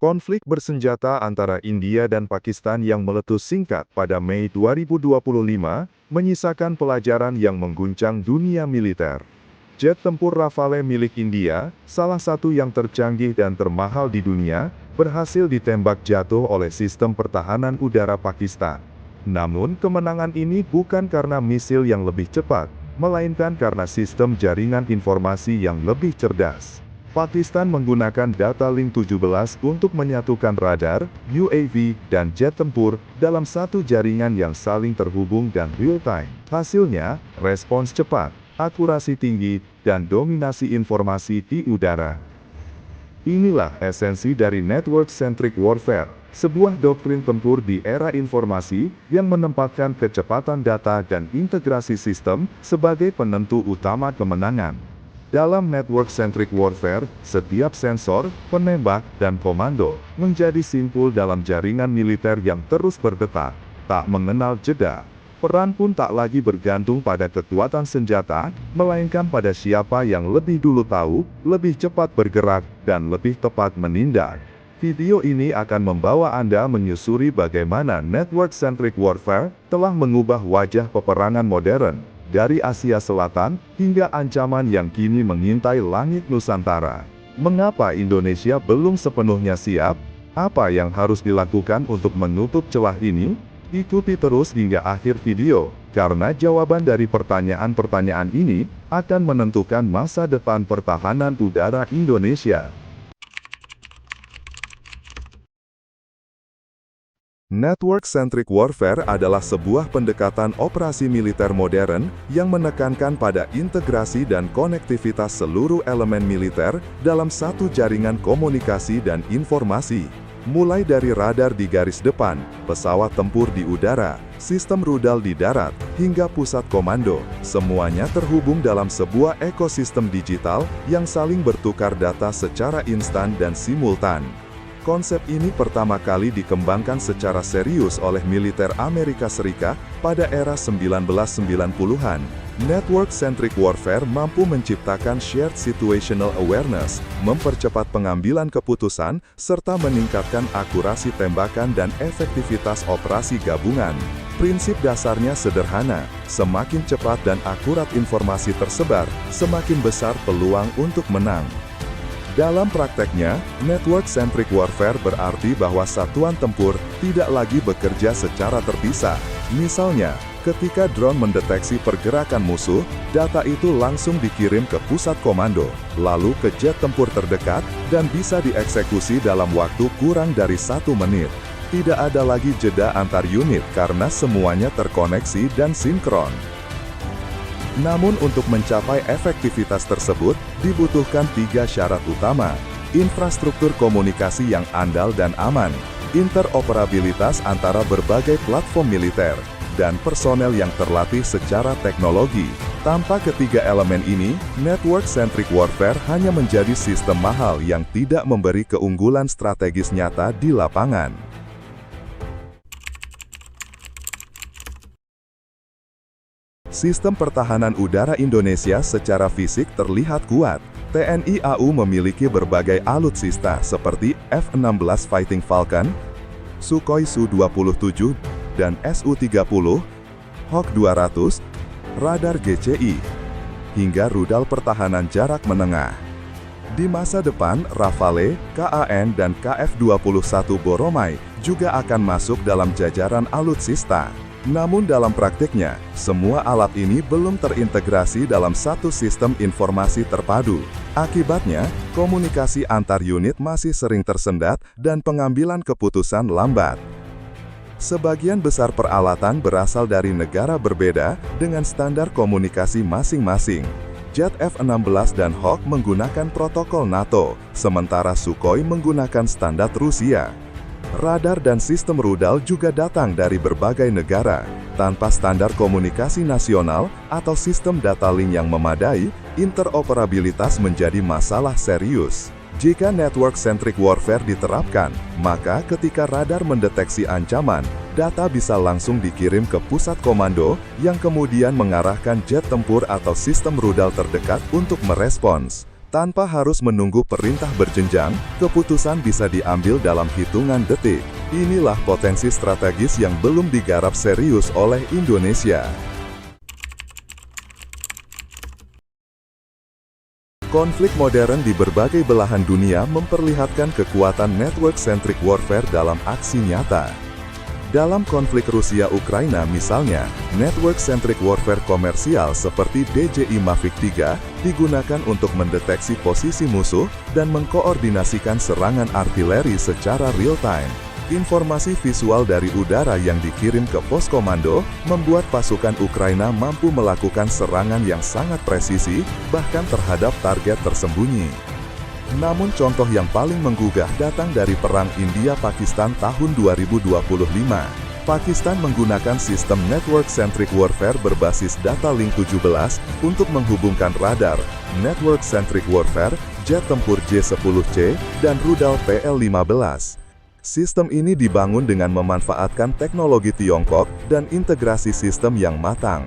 Konflik bersenjata antara India dan Pakistan yang meletus singkat pada Mei 2025 menyisakan pelajaran yang mengguncang dunia militer. Jet tempur Rafale milik India, salah satu yang tercanggih dan termahal di dunia, berhasil ditembak jatuh oleh sistem pertahanan udara Pakistan. Namun kemenangan ini bukan karena misil yang lebih cepat, melainkan karena sistem jaringan informasi yang lebih cerdas. Pakistan menggunakan data Link 17 untuk menyatukan radar, UAV, dan jet tempur dalam satu jaringan yang saling terhubung dan real-time. Hasilnya, respons cepat, akurasi tinggi, dan dominasi informasi di udara. Inilah esensi dari Network-Centric Warfare, sebuah doktrin tempur di era informasi yang menempatkan kecepatan data dan integrasi sistem sebagai penentu utama kemenangan. Dalam network-centric warfare, setiap sensor, penembak, dan komando menjadi simpul dalam jaringan militer yang terus berdetak, tak mengenal jeda. Peran pun tak lagi bergantung pada kekuatan senjata, melainkan pada siapa yang lebih dulu tahu, lebih cepat bergerak, dan lebih tepat menindak. Video ini akan membawa Anda menyusuri bagaimana network-centric warfare telah mengubah wajah peperangan modern, dari Asia Selatan hingga ancaman yang kini mengintai langit Nusantara. Mengapa Indonesia belum sepenuhnya siap? Apa yang harus dilakukan untuk menutup celah ini? Ikuti terus hingga akhir video, karena jawaban dari pertanyaan-pertanyaan ini akan menentukan masa depan pertahanan udara Indonesia. Network-centric warfare adalah sebuah pendekatan operasi militer modern yang menekankan pada integrasi dan konektivitas seluruh elemen militer dalam satu jaringan komunikasi dan informasi. Mulai dari radar di garis depan, pesawat tempur di udara, sistem rudal di darat, hingga pusat komando, semuanya terhubung dalam sebuah ekosistem digital yang saling bertukar data secara instan dan simultan. Konsep ini pertama kali dikembangkan secara serius oleh militer Amerika Serikat pada era 1990-an. Network-centric warfare mampu menciptakan shared situational awareness, mempercepat pengambilan keputusan, serta meningkatkan akurasi tembakan dan efektivitas operasi gabungan. Prinsip dasarnya sederhana, semakin cepat dan akurat informasi tersebar, semakin besar peluang untuk menang. Dalam prakteknya, network-centric warfare berarti bahwa satuan tempur tidak lagi bekerja secara terpisah. Misalnya, ketika drone mendeteksi pergerakan musuh, data itu langsung dikirim ke pusat komando, lalu ke jet tempur terdekat, dan bisa dieksekusi dalam waktu kurang dari 1 menit. Tidak ada lagi jeda antar unit karena semuanya terkoneksi dan sinkron. Namun untuk mencapai efektivitas tersebut, dibutuhkan 3 syarat utama. Infrastruktur komunikasi yang andal dan aman, interoperabilitas antara berbagai platform militer, dan personel yang terlatih secara teknologi. Tanpa ketiga elemen ini, network-centric warfare hanya menjadi sistem mahal yang tidak memberi keunggulan strategis nyata di lapangan. Sistem pertahanan udara Indonesia secara fisik terlihat kuat. TNI AU memiliki berbagai alutsista seperti F-16 Fighting Falcon, Sukhoi Su-27, dan Su-30, Hawk 200, radar GCI, hingga rudal pertahanan jarak menengah. Di masa depan, Rafale, KAN, dan KF-21 Boromai juga akan masuk dalam jajaran alutsista. Namun dalam praktiknya, semua alat ini belum terintegrasi dalam satu sistem informasi terpadu. Akibatnya, komunikasi antar unit masih sering tersendat dan pengambilan keputusan lambat. Sebagian besar peralatan berasal dari negara berbeda dengan standar komunikasi masing-masing. Jet F-16 dan Hawk menggunakan protokol NATO, sementara Sukhoi menggunakan standar Rusia. Radar dan sistem rudal juga datang dari berbagai negara. Tanpa standar komunikasi nasional atau sistem data link yang memadai, interoperabilitas menjadi masalah serius. Jika network-centric warfare diterapkan, maka ketika radar mendeteksi ancaman, data bisa langsung dikirim ke pusat komando yang kemudian mengarahkan jet tempur atau sistem rudal terdekat untuk merespons. Tanpa harus menunggu perintah berjenjang, keputusan bisa diambil dalam hitungan detik. Inilah potensi strategis yang belum digarap serius oleh Indonesia. Konflik modern di berbagai belahan dunia memperlihatkan kekuatan network-centric warfare dalam aksi nyata. Dalam konflik Rusia-Ukraina misalnya, network-centric warfare komersial seperti DJI Mavic 3 digunakan untuk mendeteksi posisi musuh dan mengkoordinasikan serangan artileri secara real-time. Informasi visual dari udara yang dikirim ke pos komando membuat pasukan Ukraina mampu melakukan serangan yang sangat presisi, bahkan terhadap target tersembunyi. Namun contoh yang paling menggugah datang dari Perang India-Pakistan tahun 2025. Pakistan menggunakan sistem network-centric warfare berbasis data link 17 untuk menghubungkan radar, network-centric warfare, jet tempur J-10C, dan rudal PL-15. Sistem ini dibangun dengan memanfaatkan teknologi Tiongkok dan integrasi sistem yang matang.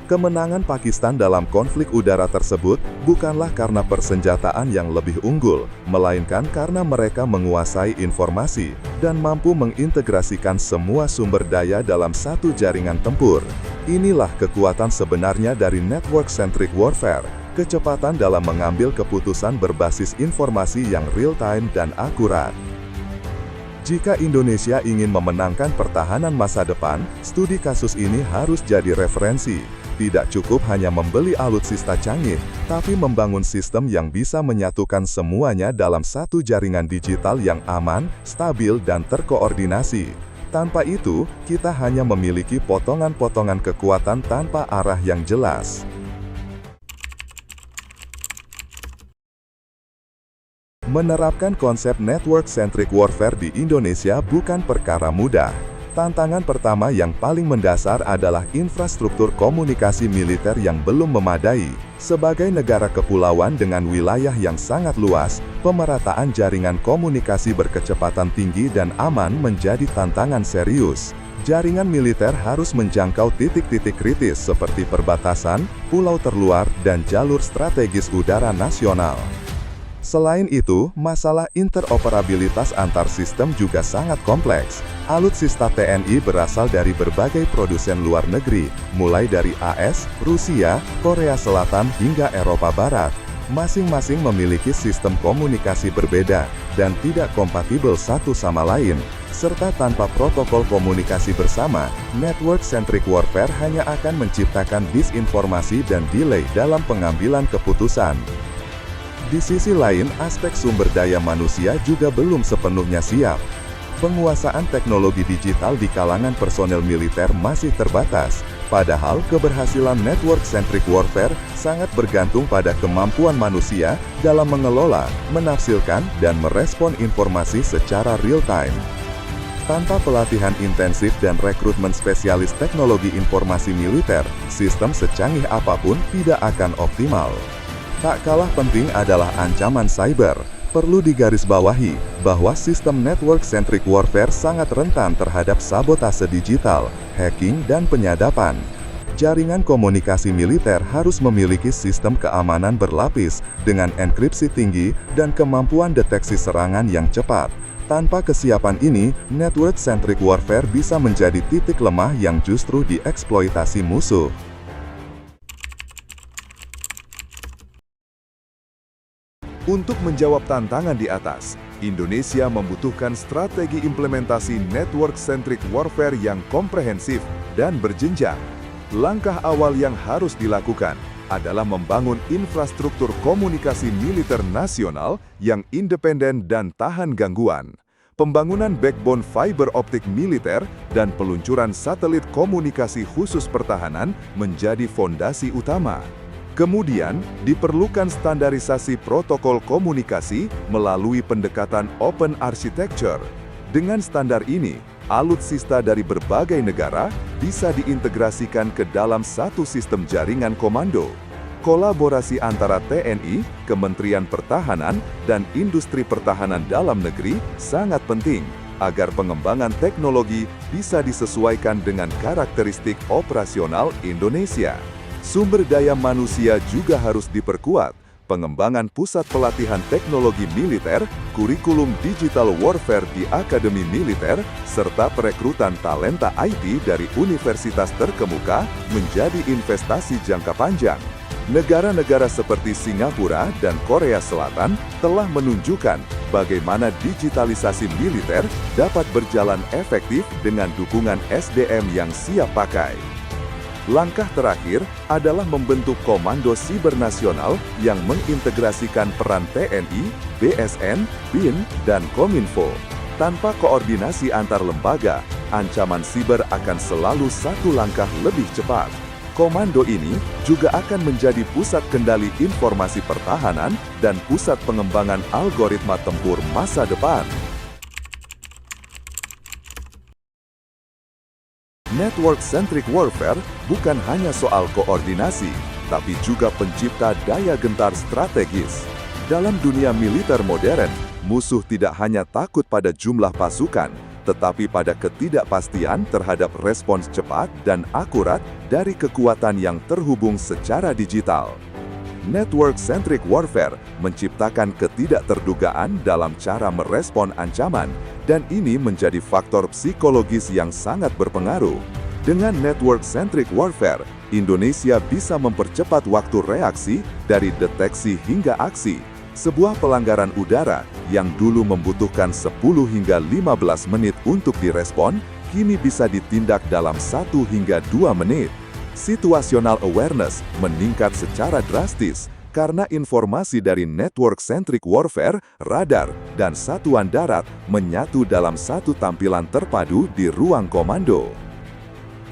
Kemenangan Pakistan dalam konflik udara tersebut bukanlah karena persenjataan yang lebih unggul, melainkan karena mereka menguasai informasi dan mampu mengintegrasikan semua sumber daya dalam satu jaringan tempur. Inilah kekuatan sebenarnya dari network-centric warfare, kecepatan dalam mengambil keputusan berbasis informasi yang real-time dan akurat. Jika Indonesia ingin memenangkan pertahanan masa depan, studi kasus ini harus jadi referensi. Tidak cukup hanya membeli alutsista canggih, tapi membangun sistem yang bisa menyatukan semuanya dalam satu jaringan digital yang aman, stabil, dan terkoordinasi. Tanpa itu, kita hanya memiliki potongan-potongan kekuatan tanpa arah yang jelas. Menerapkan konsep network-centric warfare di Indonesia bukan perkara mudah. Tantangan pertama yang paling mendasar adalah infrastruktur komunikasi militer yang belum memadai. Sebagai negara kepulauan dengan wilayah yang sangat luas, pemerataan jaringan komunikasi berkecepatan tinggi dan aman menjadi tantangan serius. Jaringan militer harus menjangkau titik-titik kritis seperti perbatasan, pulau terluar, dan jalur strategis udara nasional. Selain itu, masalah interoperabilitas antar sistem juga sangat kompleks. Alutsista TNI berasal dari berbagai produsen luar negeri, mulai dari AS, Rusia, Korea Selatan, hingga Eropa Barat. Masing-masing memiliki sistem komunikasi berbeda, dan tidak kompatibel satu sama lain. Serta tanpa protokol komunikasi bersama, network-centric warfare hanya akan menciptakan disinformasi dan delay dalam pengambilan keputusan. Di sisi lain, aspek sumber daya manusia juga belum sepenuhnya siap. Penguasaan teknologi digital di kalangan personel militer masih terbatas, padahal keberhasilan network-centric warfare sangat bergantung pada kemampuan manusia dalam mengelola, menafsirkan, dan merespon informasi secara real-time. Tanpa pelatihan intensif dan rekrutmen spesialis teknologi informasi militer, sistem secanggih apapun tidak akan optimal. Tak kalah penting adalah ancaman cyber. Perlu digarisbawahi bahwa sistem network-centric warfare sangat rentan terhadap sabotase digital, hacking, dan penyadapan. Jaringan komunikasi militer harus memiliki sistem keamanan berlapis dengan enkripsi tinggi dan kemampuan deteksi serangan yang cepat. Tanpa kesiapan ini, network-centric warfare bisa menjadi titik lemah yang justru dieksploitasi musuh. Untuk menjawab tantangan di atas, Indonesia membutuhkan strategi implementasi network-centric warfare yang komprehensif dan berjenjang. Langkah awal yang harus dilakukan adalah membangun infrastruktur komunikasi militer nasional yang independen dan tahan gangguan. Pembangunan backbone fiber optik militer dan peluncuran satelit komunikasi khusus pertahanan menjadi fondasi utama. Kemudian, diperlukan standarisasi protokol komunikasi melalui pendekatan open architecture. Dengan standar ini, alutsista dari berbagai negara bisa diintegrasikan ke dalam satu sistem jaringan komando. Kolaborasi antara TNI, Kementerian Pertahanan, dan industri pertahanan dalam negeri sangat penting agar pengembangan teknologi bisa disesuaikan dengan karakteristik operasional Indonesia. Sumber daya manusia juga harus diperkuat. pengembangan pusat pelatihan teknologi militer, kurikulum digital warfare di Akademi Militer, serta perekrutan talenta IT dari universitas terkemuka menjadi investasi jangka panjang. Negara-negara seperti Singapura dan Korea Selatan telah menunjukkan bagaimana digitalisasi militer dapat berjalan efektif dengan dukungan SDM yang siap pakai. Langkah terakhir adalah membentuk Komando Siber Nasional yang mengintegrasikan peran TNI, BSN, BIN, dan Kominfo. Tanpa koordinasi antar lembaga, ancaman siber akan selalu satu langkah lebih cepat. Komando ini juga akan menjadi pusat kendali informasi pertahanan dan pusat pengembangan algoritma tempur masa depan. Network-centric warfare bukan hanya soal koordinasi, tapi juga pencipta daya gentar strategis. Dalam dunia militer modern, musuh tidak hanya takut pada jumlah pasukan, tetapi pada ketidakpastian terhadap respons cepat dan akurat dari kekuatan yang terhubung secara digital. Network-centric warfare menciptakan ketidakterdugaan dalam cara merespon ancaman, dan ini menjadi faktor psikologis yang sangat berpengaruh. Dengan network-centric warfare, Indonesia bisa mempercepat waktu reaksi dari deteksi hingga aksi. Sebuah pelanggaran udara yang dulu membutuhkan 10 hingga 15 menit untuk direspon, kini bisa ditindak dalam 1 hingga 2 menit. Situational awareness meningkat secara drastis karena informasi dari network-centric warfare, radar, dan satuan darat menyatu dalam satu tampilan terpadu di ruang komando.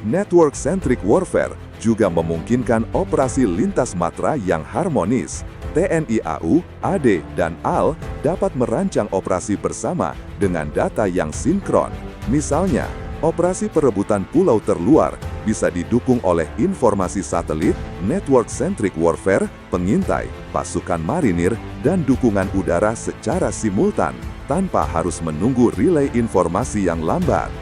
Network-centric warfare juga memungkinkan operasi lintas matra yang harmonis. TNI AU, AD, dan AL dapat merancang operasi bersama dengan data yang sinkron. Misalnya, operasi perebutan pulau terluar bisa didukung oleh informasi satelit, network-centric warfare, pengintai, pasukan marinir, dan dukungan udara secara simultan, tanpa harus menunggu relay informasi yang lambat.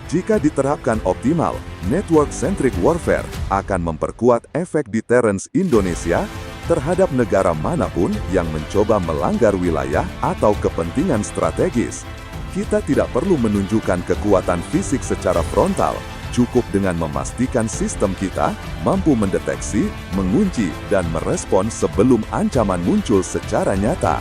Jika diterapkan optimal, network-centric warfare akan memperkuat efek deterrence Indonesia terhadap negara manapun yang mencoba melanggar wilayah atau kepentingan strategis. Kita tidak perlu menunjukkan kekuatan fisik secara frontal, cukup dengan memastikan sistem kita mampu mendeteksi, mengunci, dan merespon sebelum ancaman muncul secara nyata.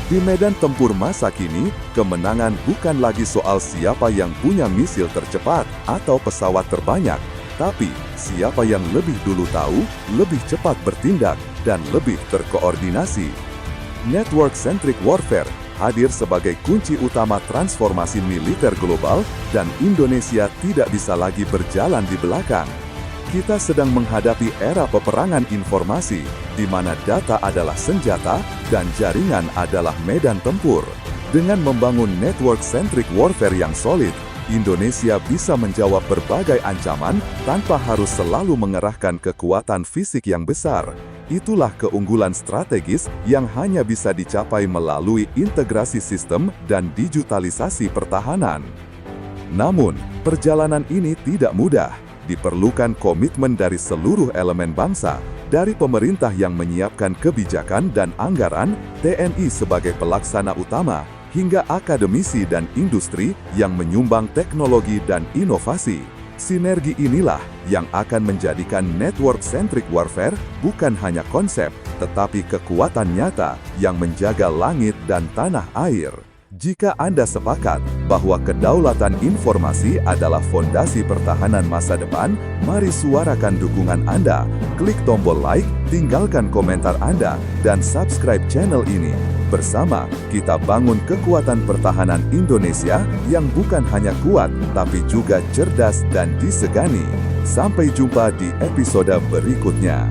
Di medan tempur masa kini, kemenangan bukan lagi soal siapa yang punya misil tercepat atau pesawat terbanyak, tapi siapa yang lebih dulu tahu, lebih cepat bertindak, dan lebih terkoordinasi. Network-centric warfare hadir sebagai kunci utama transformasi militer global, dan Indonesia tidak bisa lagi berjalan di belakang. Kita sedang menghadapi era peperangan informasi, di mana data adalah senjata dan jaringan adalah medan tempur. Dengan membangun network-centric warfare yang solid, Indonesia bisa menjawab berbagai ancaman tanpa harus selalu mengerahkan kekuatan fisik yang besar. Itulah keunggulan strategis yang hanya bisa dicapai melalui integrasi sistem dan digitalisasi pertahanan. Namun, perjalanan ini tidak mudah. Diperlukan komitmen dari seluruh elemen bangsa, dari pemerintah yang menyiapkan kebijakan dan anggaran, TNI sebagai pelaksana utama, hingga akademisi dan industri yang menyumbang teknologi dan inovasi. Sinergi inilah yang akan menjadikan network-centric warfare bukan hanya konsep, tetapi kekuatan nyata yang menjaga langit dan tanah air. Jika Anda sepakat bahwa kedaulatan informasi adalah fondasi pertahanan masa depan, mari suarakan dukungan Anda. Klik tombol like, tinggalkan komentar Anda, dan subscribe channel ini. Bersama, kita bangun kekuatan pertahanan Indonesia yang bukan hanya kuat, tapi juga cerdas dan disegani. Sampai jumpa di episode berikutnya.